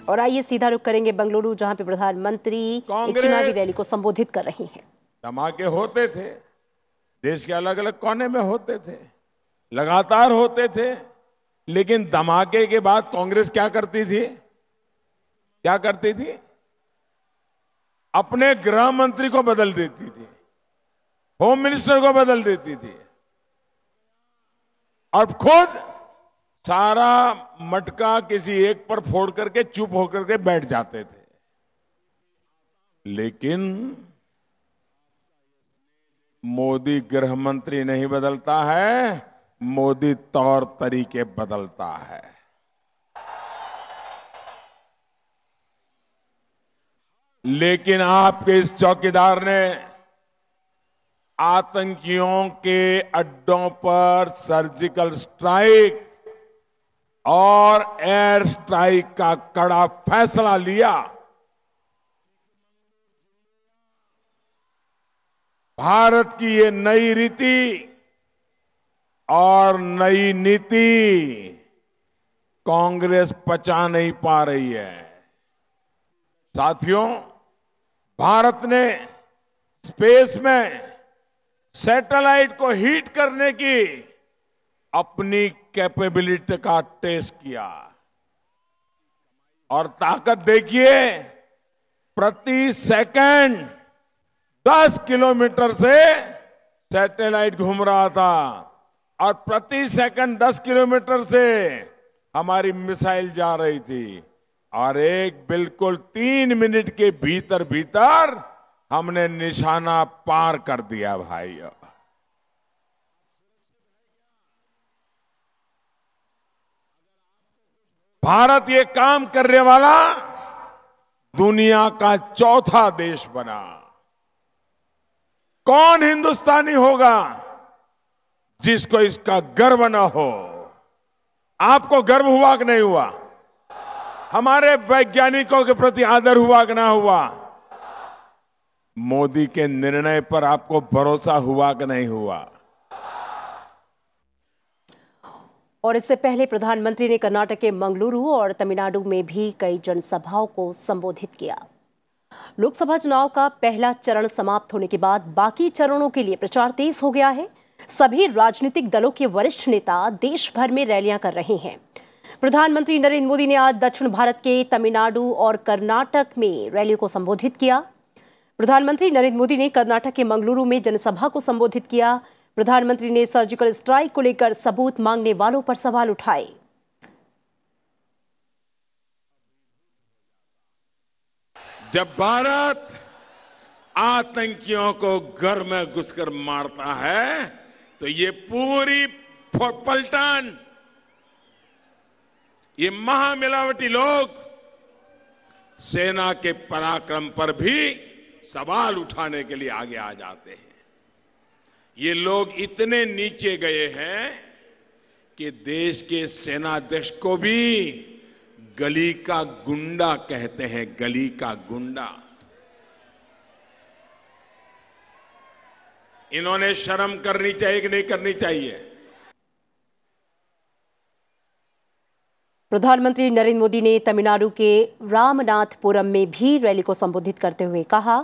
और आइए सीधा रुख करेंगे बेंगलुरु, जहां पे प्रधानमंत्री एक चुनावी रैली को संबोधित कर रही हैं। धमाके होते थे, देश के अलग अलग कोने में होते थे, लगातार होते थे, लेकिन धमाके के बाद कांग्रेस क्या करती थी? क्या करती थी? अपने गृह मंत्री को बदल देती थी, होम मिनिस्टर को बदल देती थी और खुद सारा मटका किसी एक पर फोड़ करके चुप होकर के बैठ जाते थे। लेकिन मोदी गृह मंत्री नहीं बदलता है, मोदी तौर तरीके बदलता है। लेकिन आपके इस चौकीदार ने आतंकियों के अड्डों पर सर्जिकल स्ट्राइक और एयर स्ट्राइक का कड़ा फैसला लिया। भारत की ये नई रीति और नई नीति कांग्रेस पचा नहीं पा रही है। साथियों, भारत ने स्पेस में सैटेलाइट को हिट करने की अपनी कैपेबिलिटी का टेस्ट किया और ताकत देखिए, प्रति सेकंड 10 किलोमीटर से सैटेलाइट घूम रहा था और प्रति सेकंड 10 किलोमीटर से हमारी मिसाइल जा रही थी और एक बिल्कुल 3 मिनट के भीतर भीतर हमने निशाना पार कर दिया। भाइयों, भारत ये काम करने वाला दुनिया का चौथा देश बना। कौन हिंदुस्तानी होगा जिसको इसका गर्व न हो? आपको गर्व हुआ कि नहीं हुआ? हमारे वैज्ञानिकों के प्रति आदर हुआ कि ना हुआ? मोदी के निर्णय पर आपको भरोसा हुआ कि नहीं हुआ? और इससे पहले प्रधानमंत्री ने कर्नाटक के मंगलुरु और तमिलनाडु में भी कई जनसभाओं को संबोधित किया। लोकसभा चुनाव का पहला चरण समाप्त होने के बाद बाकी चरणों के लिए प्रचार तेज हो गया है। सभी राजनीतिक दलों के वरिष्ठ नेता देश भर में रैलियां कर रहे हैं। प्रधानमंत्री नरेंद्र मोदी ने आज दक्षिण भारत के तमिलनाडु और कर्नाटक में रैलियों को संबोधित किया। प्रधानमंत्री नरेंद्र मोदी ने कर्नाटक के मंगलुरु में जनसभा को संबोधित किया। प्रधानमंत्री ने सर्जिकल स्ट्राइक को लेकर सबूत मांगने वालों पर सवाल उठाए। जब भारत आतंकियों को घर में घुसकर मारता है तो ये पूरी पलटन, ये महामिलावटी लोग सेना के पराक्रम पर भी सवाल उठाने के लिए आगे आ जाते हैं। ये लोग इतने नीचे गए हैं कि देश के सेनाध्यक्ष को भी गली का गुंडा कहते हैं। गली का गुंडा। इन्होंने शर्म करनी चाहिए कि नहीं करनी चाहिए? प्रधानमंत्री नरेंद्र मोदी ने तमिलनाडु के रामनाथपुरम में भी रैली को संबोधित करते हुए कहा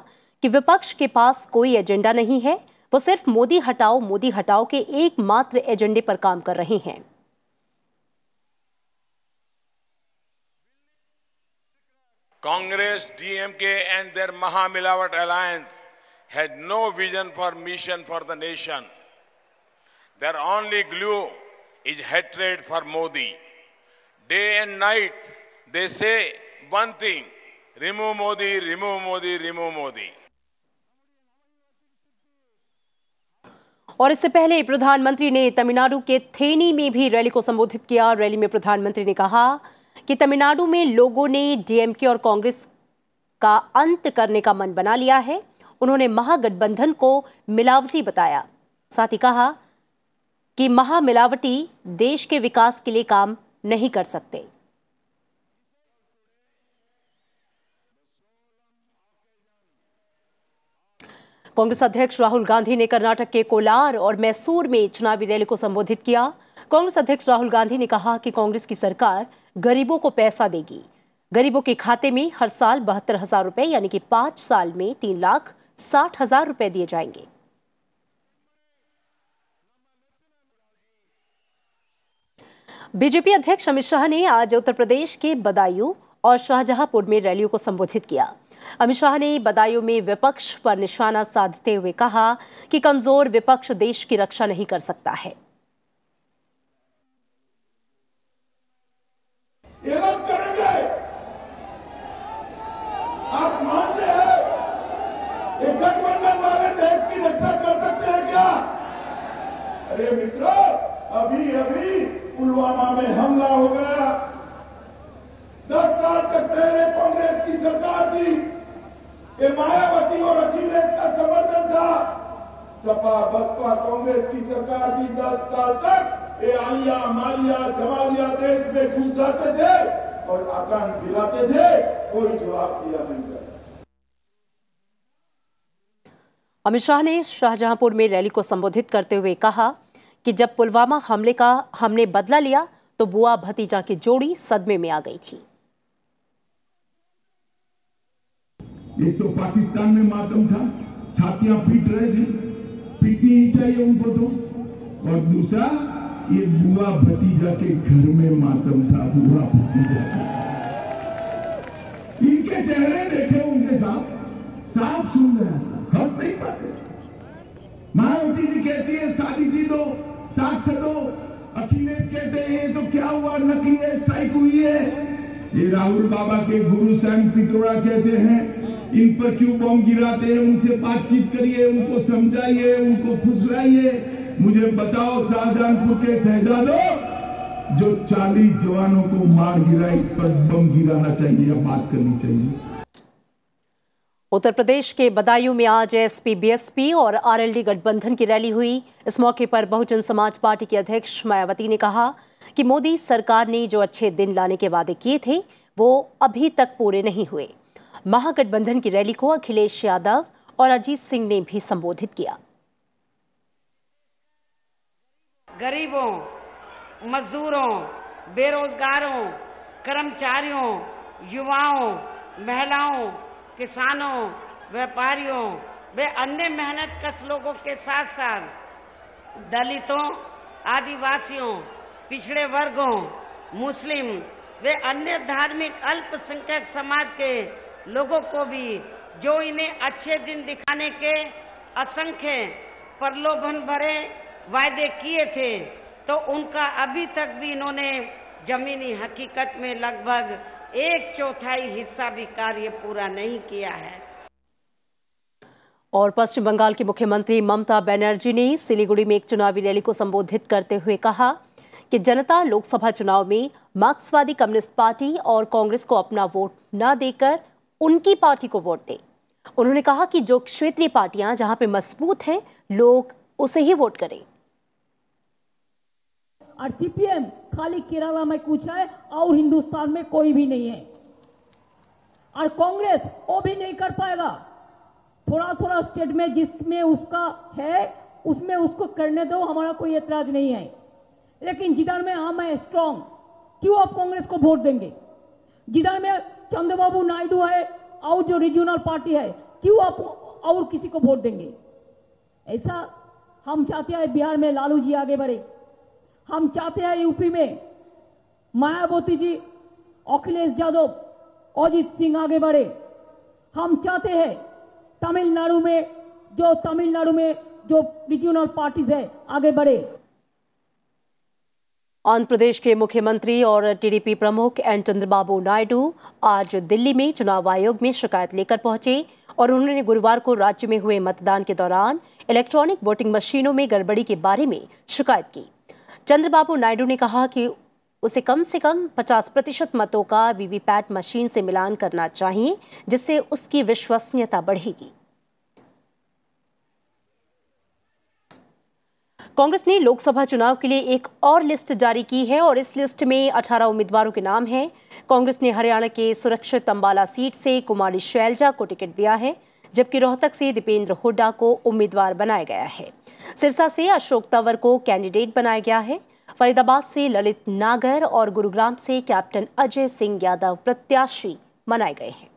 कि विपक्ष के पास कोई एजेंडा नहीं है, वो सिर्फ मोदी हटाओ के एकमात्र एजेंडे पर काम कर रहे हैं। Congress, DMK and their Mahamilavat alliance had no vision for mission for the nation. Their only glue is hatred for Modi. Day and night they say one thing: remove Modi, remove Modi, remove Modi. और इससे पहले प्रधानमंत्री ने तमिलनाडु के थेनी में भी rally को संबोधित किया। रैली में प्रधानमंत्री ने कहा कि तमिलनाडु में लोगों ने डीएमके और कांग्रेस का अंत करने का मन बना लिया है। उन्होंने महागठबंधन को मिलावटी बताया। साथ ही कहा कि महामिलावटी देश के विकास के लिए काम नहीं कर सकते। कांग्रेस अध्यक्ष राहुल गांधी ने कर्नाटक के कोलार और मैसूर में चुनावी रैली को संबोधित किया। कांग्रेस अध्यक्ष राहुल गांधी ने कहा कि कांग्रेस की सरकार गरीबों को पैसा देगी। गरीबों के खाते में हर साल 72,000 रुपए यानी कि 5 साल में 3,60,000 रुपए दिए जाएंगे। बीजेपी अध्यक्ष अमित शाह ने आज उत्तर प्रदेश के बदायूं और शाहजहांपुर में रैलियों को संबोधित किया। अमित शाह ने बदायूं में विपक्ष पर निशाना साधते हुए कहा कि कमजोर विपक्ष देश की रक्षा नहीं कर सकता है। ये लोग करेंगे, आप मानते हैं ये गठबंधन वाले देश की रक्षा कर सकते हैं क्या? अरे मित्रों, अभी अभी पुलवामा में हमला हो गया। 10 साल तक पहले कांग्रेस की सरकार थी, ये मायावती और अखिलेश का समर्थन था। सपा बसपा कांग्रेस की सरकार थी। 10 साल तक ये आलिया मालिया जमालिया देश में घुस जाते थे और आतंक गिराते थे, कोई जवाब दिया नहीं गया। अमित शाह ने शाहजहांपुर में रैली को संबोधित करते हुए कहा कि जब पुलवामा हमले का हमने बदला लिया तो बुआ भतीजा की जोड़ी सदमे में आ गई थी। एक तो पाकिस्तान में मातम था, छातियां पीट रहे थे, पीटनी ही चाहिए उनको तो, और दूसरा ये बुआ भतीजा के घर में मातम था, बुआ भतीजा इनके चेहरे देखे उनके साफ सुन रहा था, हंस नहीं पाते। मायावती जी कहती है शादी दी दो, साथ से दो। अखिलेश कहते हैं ये तो क्या हुआ, नकली है, स्ट्राइक हुई है। ये राहुल बाबा के गुरु सैम पित्रोड़ा कहते हैं इन पर क्यों बम गिराते हैं, उनसे बातचीत करिए, उनको समझाइए, उनको फुसलाइए। मुझे बताओ शाहजहांपुर के शहजादों जो 40 जवानों को मार गिरा, इस पर बम गिराना चाहिए या बात करनी चाहिए? उत्तर प्रदेश के बदायूं में आज एसपी बीएसपी और आरएलडी गठबंधन की रैली हुई। इस मौके पर बहुजन समाज पार्टी की अध्यक्ष मायावती ने कहा कि मोदी सरकार ने जो अच्छे दिन लाने के वादे किए थे वो अभी तक पूरे नहीं हुए। महागठबंधन की रैली को अखिलेश यादव और अजीत सिंह ने भी संबोधित किया। गरीबों, मजदूरों, बेरोजगारों, कर्मचारियों, युवाओं, महिलाओं, किसानों, व्यापारियों वे अन्य मेहनतकश लोगों के साथ साथ दलितों, आदिवासियों, पिछड़े वर्गों, मुस्लिम वे अन्य धार्मिक अल्पसंख्यक समाज के लोगों को भी जो इन्हें अच्छे दिन दिखाने के असंख्य प्रलोभन भरे वायदे किए थे, तो उनका अभी तक भी इन्होंने जमीनी हकीकत में लगभग 1/4 हिस्सा भी कार्य पूरा नहीं किया है। और पश्चिम बंगाल की मुख्यमंत्री ममता बनर्जी ने सिलीगुड़ी में एक चुनावी रैली को संबोधित करते हुए कहा कि जनता लोकसभा चुनाव में मार्क्सवादी कम्युनिस्ट पार्टी और कांग्रेस को अपना वोट न देकर उनकी पार्टी को वोट दे। उन्होंने कहा कि जो क्षेत्रीय पार्टियां जहां पे मजबूत हैं, लोग उसे ही वोट करें। और सीपीएम खाली केरला में कुछ है और हिंदुस्तान में कोई भी नहीं है, और कांग्रेस वो भी नहीं कर पाएगा। थोड़ा थोड़ा स्टेट में जिसमें उसका है उसमें उसको करने दो, हमारा कोई एतराज नहीं है। लेकिन जिधर में हम है स्ट्रांग, क्यों आप कांग्रेस को वोट देंगे? जिधर में चंद्रबाबू नायडू है और जो रीजनल पार्टी है, क्यों आप और किसी को वोट देंगे? ऐसा हम चाहते हैं बिहार में लालू जी आगे बढ़े, हम चाहते हैं यूपी में मायावती जी, अखिलेश यादव, अजीत सिंह आगे बढ़े, हम चाहते हैं तमिलनाडु में जो रीजनल पार्टीज है आगे बढ़े। आंध्र प्रदेश के मुख्यमंत्री और टीडीपी प्रमुख एन चंद्रबाबू नायडू आज दिल्ली में चुनाव आयोग में शिकायत लेकर पहुंचे और उन्होंने गुरुवार को राज्य में हुए मतदान के दौरान इलेक्ट्रॉनिक वोटिंग मशीनों में गड़बड़ी के बारे में शिकायत की। चंद्रबाबू नायडू ने कहा कि उसे कम से कम 50% मतों का वीवीपैट मशीन से मिलान करना चाहिए, जिससे उसकी विश्वसनीयता बढ़ेगी। कांग्रेस ने लोकसभा चुनाव के लिए एक और लिस्ट जारी की है और इस लिस्ट में 18 उम्मीदवारों के नाम हैं। कांग्रेस ने हरियाणा के सुरक्षित अंबाला सीट से कुमारी शैलजा को टिकट दिया है, जबकि रोहतक से दीपेंद्र हुड्डा को उम्मीदवार बनाया गया है। सिरसा से अशोक तंवर को कैंडिडेट बनाया गया है। फरीदाबाद से ललित नागर और गुरुग्राम से कैप्टन अजय सिंह यादव प्रत्याशी बनाए गए हैं।